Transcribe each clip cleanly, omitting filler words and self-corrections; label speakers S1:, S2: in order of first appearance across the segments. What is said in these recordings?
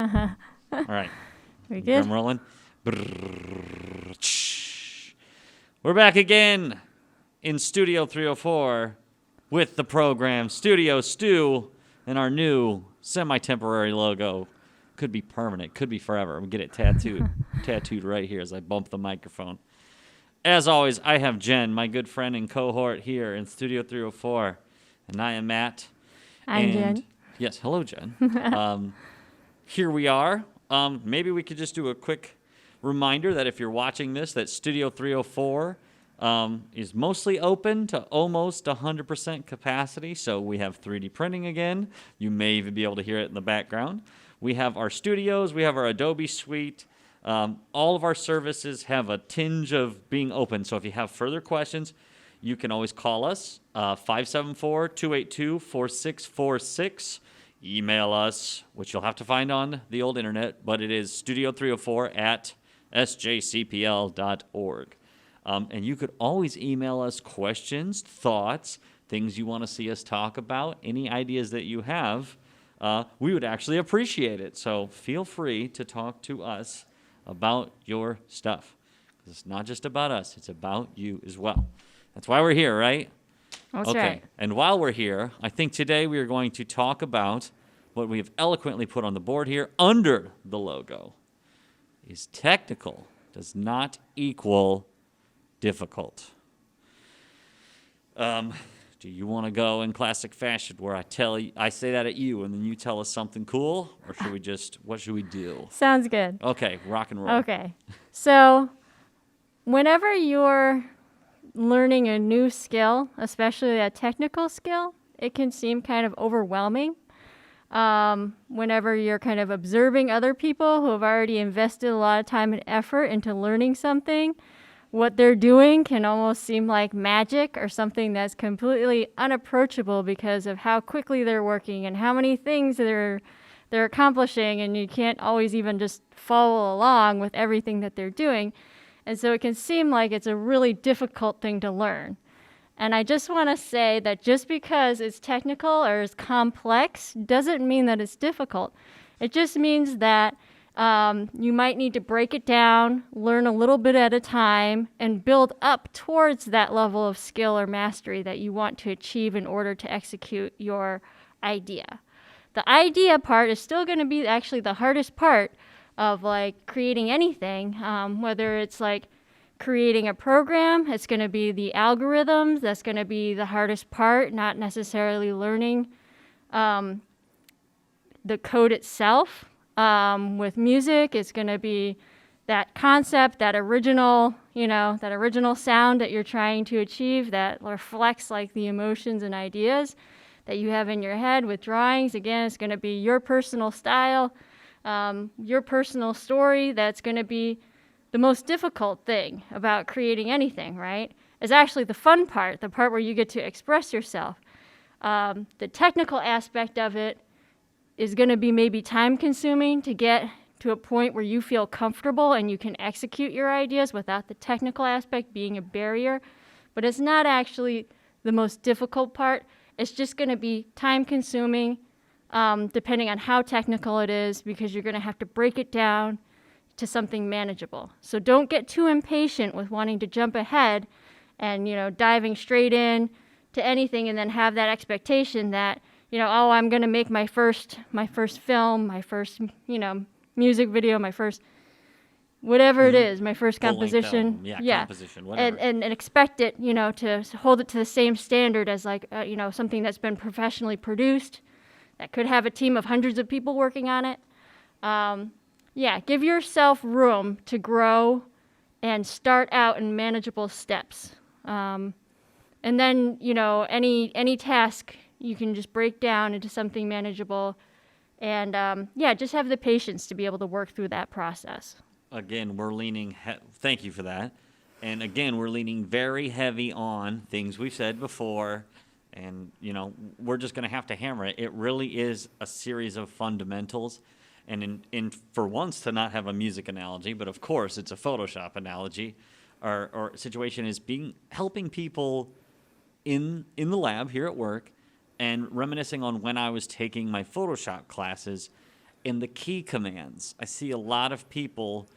S1: All right.
S2: We good?
S1: Drum rolling. We're back again in Studio 304 with the program Studio Stu and our new semi-temporary logo. Could be permanent, could be forever. We'll get it tattooed right here as I bump the microphone. As always, I have Jen, my good friend and cohort here in Studio 304. And I am Matt.
S2: I'm Jen.
S1: Yes, hello, Jen. Here we are. Maybe we could just do a quick reminder that if you're watching this, that Studio 304 is mostly open to almost 100% capacity. So we have 3D printing again. You may even be able to hear it in the background. We have our studios. We have our Adobe suite. All of our services have a tinge of being open. So if you have further questions, you can always call us, 574-282-4646. Email us, which you'll have to find on the old internet, but it is studio304@sjcpl.org. And you could always email us questions, thoughts, things you want to see us talk about, any ideas that you have. We would actually appreciate it. So feel free to talk to us about your stuff. It's not just about us, it's about you as well. That's why we're here, right?
S2: That's right.
S1: And while we're here, I think today we are going to talk about what we have eloquently put on the board here under the logo is technical does not equal difficult. Do you want to go in classic fashion where I say that at you and then you tell us something cool, or should we what should we do?
S2: Sounds good.
S1: Okay, rock and roll.
S2: Okay. So whenever you're learning a new skill, especially a technical skill, it can seem kind of overwhelming. Whenever you're kind of observing other people who have already invested a lot of time and effort into learning something, what they're doing can almost seem like magic or something that's completely unapproachable because of how quickly they're working and how many things they're accomplishing, and you can't always even just follow along with everything that they're doing. And so it can seem like it's a really difficult thing to learn. And I just want to say that just because it's technical or is complex doesn't mean that it's difficult. It just means that you might need to break it down, learn a little bit at a time, and build up towards that level of skill or mastery that you want to achieve in order to execute your idea. The idea part is still going to be actually the hardest part of like creating anything, whether it's like creating a program, it's going to be the algorithms, that's going to be the hardest part, not necessarily learning the code itself. With music, it's going to be that concept, that original sound that you're trying to achieve that reflects like the emotions and ideas that you have in your head. With drawings, again, it's going to be your personal style, your personal story. That's going to be the most difficult thing about creating anything, right? Is actually the fun part, the part where you get to express yourself. The technical aspect of it is going to be maybe time consuming to get to a point where you feel comfortable and you can execute your ideas without the technical aspect being a barrier. But it's not actually the most difficult part. It's just going to be time consuming, depending on how technical it is, because you're going to have to break it down to something manageable. So don't get too impatient with wanting to jump ahead and, diving straight in to anything and then have that expectation that, I'm going to make my first film, my first, music video, my first whatever it is, my first composition.
S1: Composition, whatever.
S2: And expect it, to hold it to the same standard as like, something that's been professionally produced that could have a team of hundreds of people working on it. Give yourself room to grow and start out in manageable steps. And then, any task you can just break down into something manageable. And, just have the patience to be able to work through that process.
S1: Again, we're leaning, thank you for that. And again, we're leaning very heavy on things we've said before. And, we're just going to have to hammer it. It really is a series of fundamentals. And for once to not have a music analogy, but of course it's a Photoshop analogy, our situation is helping people in the lab here at work and reminiscing on when I was taking my Photoshop classes in the key commands. I see a lot of people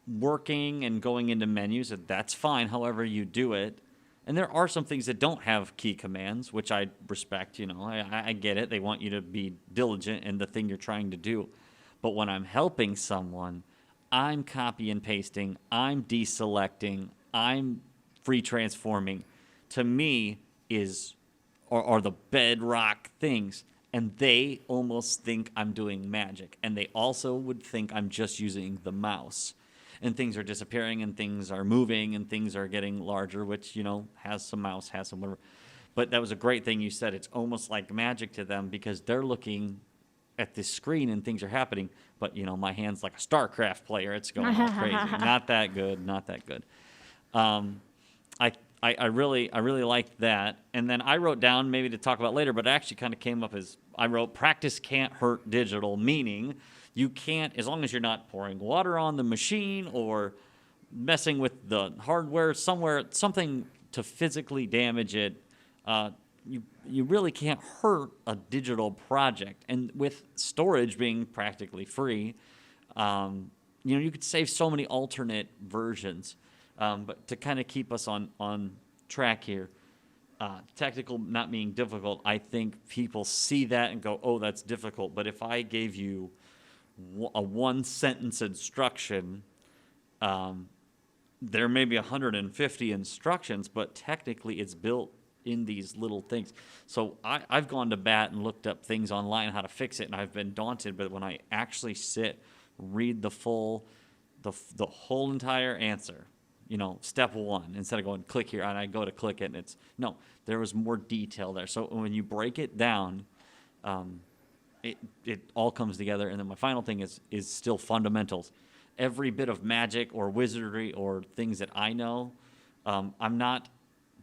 S1: working and going into menus, and that's fine, however you do it. And there are some things that don't have key commands, which I respect, I get it. They want you to be diligent in the thing you're trying to do. But when I'm helping someone, I'm copy and pasting, I'm deselecting, I'm free transforming. To me are the bedrock things. And they almost think I'm doing magic. And they also would think I'm just using the mouse. And things are disappearing, and things are moving, and things are getting larger, which, has some mouse, has some whatever. But that was a great thing you said. It's almost like magic to them because they're looking at this screen and things are happening. But, my hand's like a StarCraft player. It's going all crazy. Not that good, not that good. I really liked that. And then I wrote down, maybe to talk about later, but it actually kind of came up as I wrote, practice can't hurt digital, meaning you can't, as long as you're not pouring water on the machine or messing with the hardware somewhere, something to physically damage it, you really can't hurt a digital project. And with storage being practically free, you could save so many alternate versions. But to kind of keep us on track here, technical not being difficult, I think people see that and go, oh, that's difficult. But if I gave you a one-sentence instruction, there may be 150 instructions, but technically it's built in these little things. So I've gone to bat and looked up things online, how to fix it, and I've been daunted. But when I actually read the whole entire answer, step one, instead of going click here, and I go to click it, and there was more detail there. So when you break it down, it all comes together. And then my final thing is still fundamentals. Every bit of magic or wizardry or things that I know, I'm not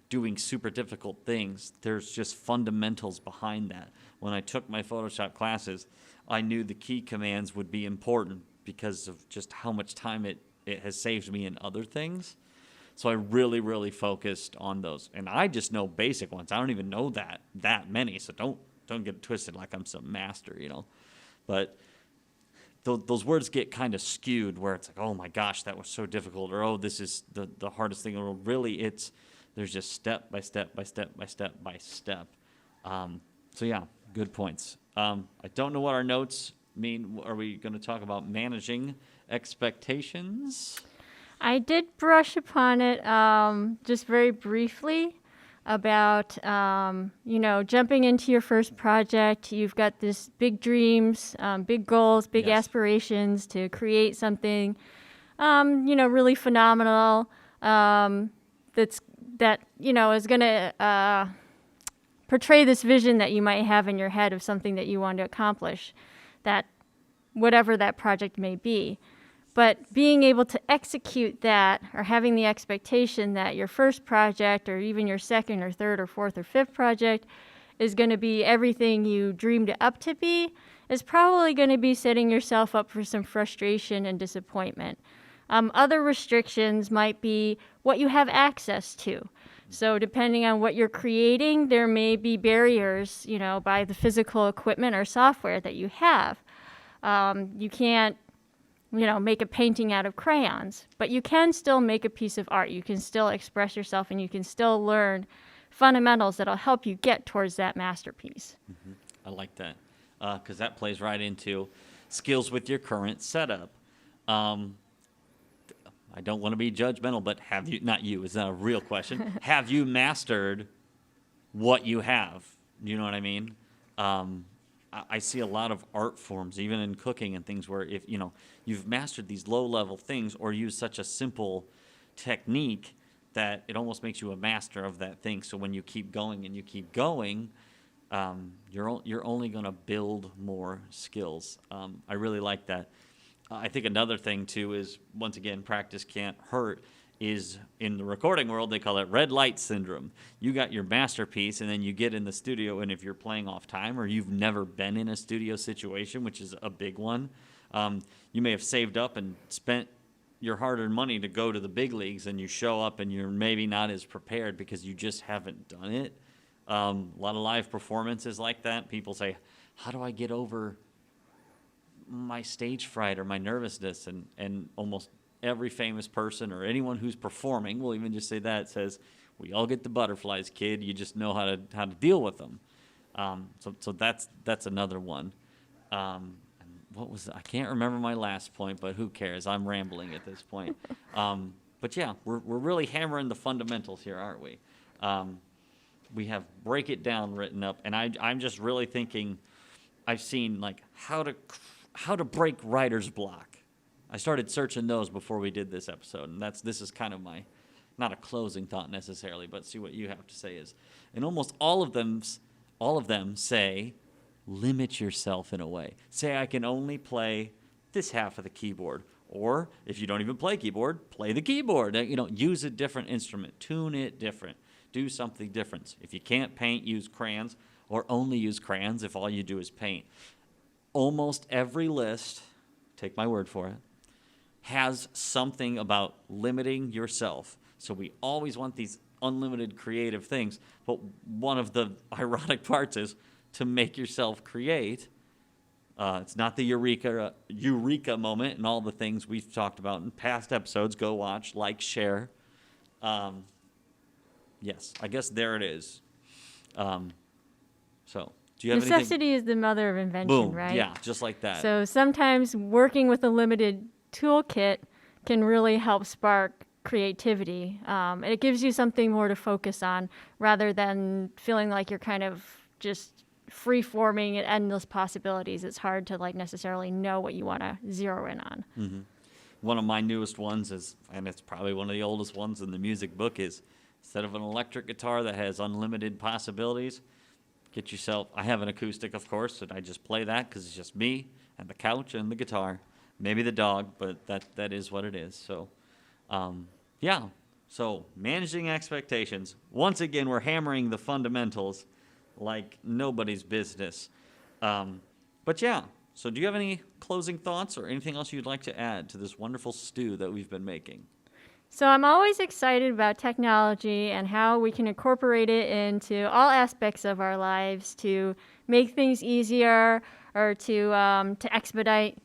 S1: doing super difficult things. There's just fundamentals behind that. When I took my Photoshop classes, I knew the key commands would be important because of just how much time it has saved me in other things. So I really, really focused on those. And I just know basic ones. I don't even know that many, so don't get it twisted like I'm some master, But those words get kind of skewed where it's like, oh my gosh, that was so difficult, or oh, this is the hardest thing in the world. Really, there's just step by step by step by step by step. So yeah, good points. I don't know what our notes mean. Are we going to talk about managing expectations?
S2: I did brush upon it just very briefly about, jumping into your first project. You've got this big dreams, big goals, big
S1: Yes.
S2: aspirations to create something, really phenomenal that is going to portray this vision that you might have in your head of something that you want to accomplish, that whatever that project may be. But being able to execute that, or having the expectation that your first project or even your second or third or fourth or fifth project is going to be everything you dreamed it up to be, is probably going to be setting yourself up for some frustration and disappointment. Other restrictions might be what you have access to. So depending on what you're creating, there may be barriers, by the physical equipment or software that you have. You can't, make a painting out of crayons, but you can still make a piece of art. You can still express yourself, and you can still learn fundamentals that'll help you get towards that masterpiece.
S1: Mm-hmm. I like that, because that plays right into skills with your current setup. I don't want to be judgmental, but have you, not you, it's not a real question, have you mastered what you have? You know what I mean? I see a lot of art forms, even in cooking and things, where if you've mastered these low-level things or use such a simple technique that it almost makes you a master of that thing. So when you keep going and you keep going, you're only going to build more skills. I really like that. I think another thing too is, once again, practice can't hurt. Is in the recording world, they call it red light syndrome. You got your masterpiece, and then you get in the studio, and if you're playing off time or you've never been in a studio situation, which is a big one, you may have saved up and spent your hard-earned money to go to the big leagues, and you show up and you're maybe not as prepared because you just haven't done it. A lot of live performances like that. People say, how do I get over my stage fright or my nervousness, and almost every famous person or anyone who's performing will even just say that, says, we all get the butterflies, kid. You just know how to deal with them. So that's another one. And what was, I can't remember my last point, but who cares? I'm rambling at this point. But yeah, we're really hammering the fundamentals here, aren't we? We have break it down written up, and I'm just really thinking, I've seen like how to break writer's block. I started searching those before we did this episode, and this is kind of my, not a closing thought necessarily, but see what you have to say is. And almost all of them say, limit yourself in a way. Say, I can only play this half of the keyboard. Or if you don't even play keyboard, play the keyboard. Use a different instrument, tune it different, do something different. If you can't paint, use crayons, or only use crayons if all you do is paint. Almost every list, take my word for it, has something about limiting yourself. So we always want these unlimited creative things, but one of the ironic parts is to make yourself create. It's not the eureka moment and all the things we've talked about in past episodes. Go watch, like, share. Yes, I guess there it is. So, do you have anything?
S2: Necessity is the mother of invention,
S1: Boom,
S2: right?
S1: yeah, just like that.
S2: So sometimes working with a limited toolkit can really help spark creativity. It gives you something more to focus on rather than feeling like you're kind of just free-forming and endless possibilities. It's hard to necessarily know what you want to zero in on.
S1: Mm-hmm. One of my newest ones is, and it's probably one of the oldest ones in the music book, is instead of an electric guitar that has unlimited possibilities, get yourself, I have an acoustic, of course, and I just play that because it's just me and the couch and the guitar, maybe the dog, but that is what it is. So, yeah. So managing expectations. Once again, we're hammering the fundamentals like nobody's business. But yeah, so do you have any closing thoughts or anything else you'd like to add to this wonderful stew that we've been making?
S2: So I'm always excited about technology and how we can incorporate it into all aspects of our lives to make things easier or to expedite,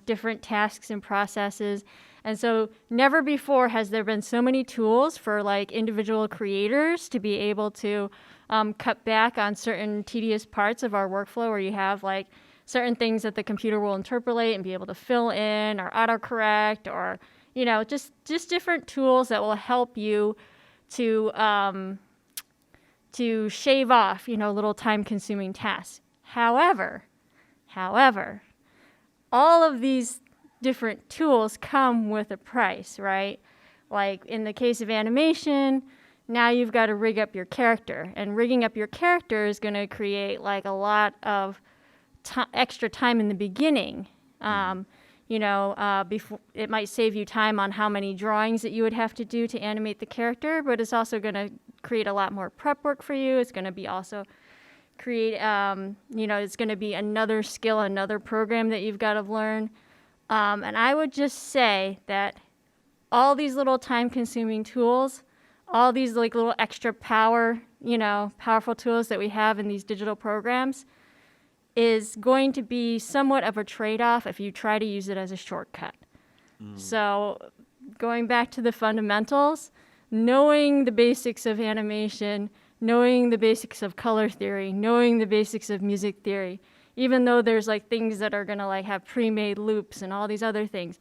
S2: different tasks and processes. And so never before has there been so many tools for individual creators to be able to cut back on certain tedious parts of our workflow where you have certain things that the computer will interpolate and be able to fill in or autocorrect or just different tools that will help you to shave off, little time-consuming tasks. However, all of these different tools come with a price, right? Like in the case of animation, now you've got to rig up your character, and rigging up your character is going to create a lot of extra time in the beginning. Before, it might save you time on how many drawings that you would have to do to animate the character, but it's also going to create a lot more prep work for you. It's going to be also create, it's going to be another skill, another program that you've got to learn. And I would just say that all these little time-consuming tools, all these little extra powerful tools that we have in these digital programs, is going to be somewhat of a trade-off if you try to use it as a shortcut. So going back to the fundamentals, knowing the basics of animation, knowing the basics of color theory, knowing the basics of music theory, even though there's things that are gonna have pre-made loops and all these other things,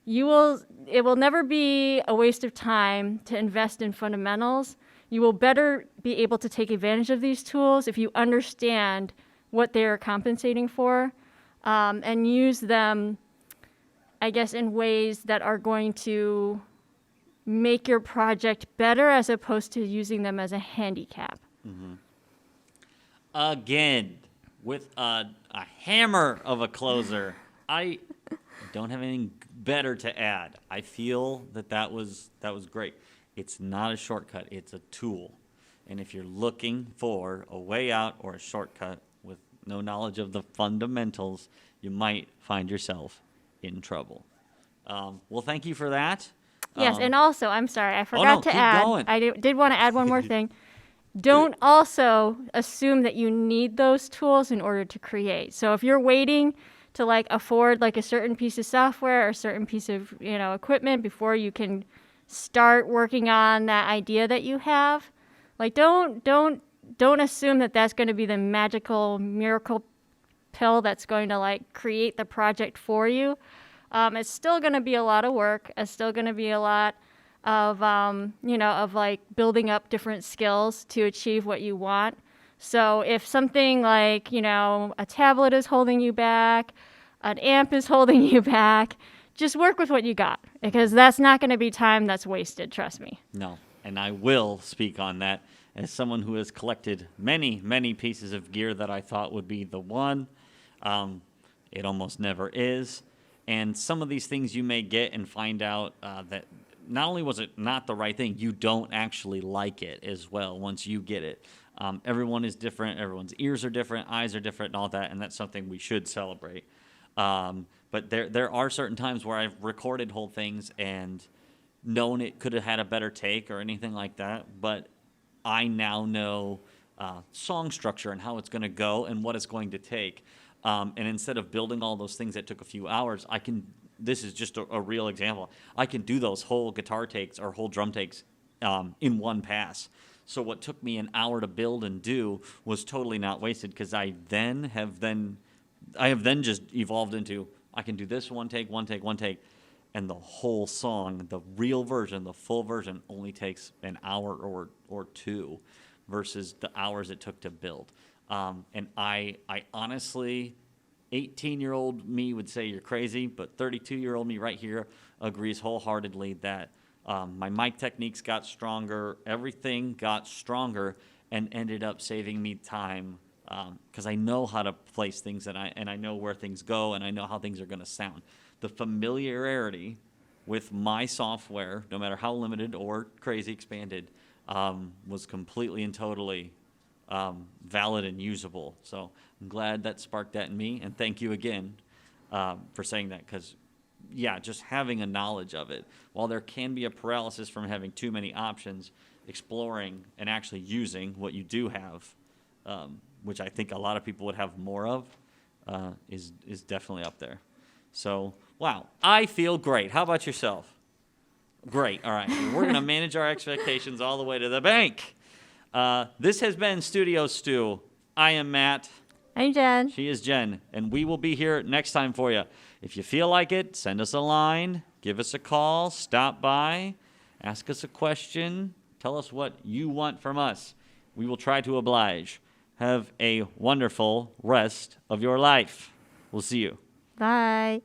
S2: it will never be a waste of time to invest in fundamentals. You will better be able to take advantage of these tools if you understand what they're compensating for, and use them, I guess, in ways that are going to make your project better as opposed to using them as a handicap.
S1: Mm-hmm. Again, with a hammer of a closer. I don't have anything better to add. I feel that was great. It's not a shortcut. It's a tool. And if you're looking for a way out or a shortcut with no knowledge of the fundamentals, you might find yourself in trouble. Well, thank you for that.
S2: Yes, and also, I'm sorry, I forgot to
S1: keep
S2: add.
S1: going.
S2: I did want to add one more thing. Don't also assume that you need those tools in order to create. So if you're waiting to like afford like a certain piece of software or a certain piece of, you know, equipment before you can start working on that idea that you have. Like don't assume that that's going to be the magical miracle pill that's going to like create the project for you. It's still going to be a lot of work. It's still going to be a lot of, you know, of like building up different skills to achieve what you want. So if something like, you know, a tablet is holding you back, an amp is holding you back, just work with what you got, because that's not going to be time that's wasted, trust me.
S1: No, and I will speak on that as someone who has collected many, many pieces of gear that I thought would be the one. It almost never is. And some of these things you may get and find out that not only was it not the right thing, you don't actually like it as well once you get it. Everyone is different. Everyone's ears are different, eyes are different, and all that, and that's something we should celebrate. But there are certain times where I've recorded whole things and known it could have had a better take or anything like that, but I now know song structure and how it's going to go and what it's going to take. And instead of building all those things that took a few hours, this is just a real example. I can do those whole guitar takes or whole drum takes in one pass. So what took me an hour to build and do was totally not wasted, because I have then just evolved into, I can do this one take, and the whole song, the real version, the full version, only takes an hour or two versus the hours it took to build. And I honestly, 18-year-old me would say you're crazy, but 32-year-old me right here agrees wholeheartedly that my mic techniques got stronger, everything got stronger, and ended up saving me time, because I know how to place things, and I know where things go, and I know how things are going to sound. The familiarity with my software, no matter how limited or crazy expanded, was completely and totally valid and usable. So I'm glad that sparked that in me, and thank you again for saying that, because yeah, just having a knowledge of it, while there can be a paralysis from having too many options, exploring and actually using what you do have, which I think a lot of people would have more of, is definitely up there. So wow, I feel great. How about yourself? Great. All right, we're going to manage our expectations all the way to the bank. This has been Studio Stew. I am Matt.
S2: I'm Jen.
S1: She is Jen, and we will be here next time for you. If you feel like it, send us a line, give us a call, stop by, ask us a question, tell us what you want from us. We will try to oblige. Have a wonderful rest of your life. We'll see you.
S2: Bye.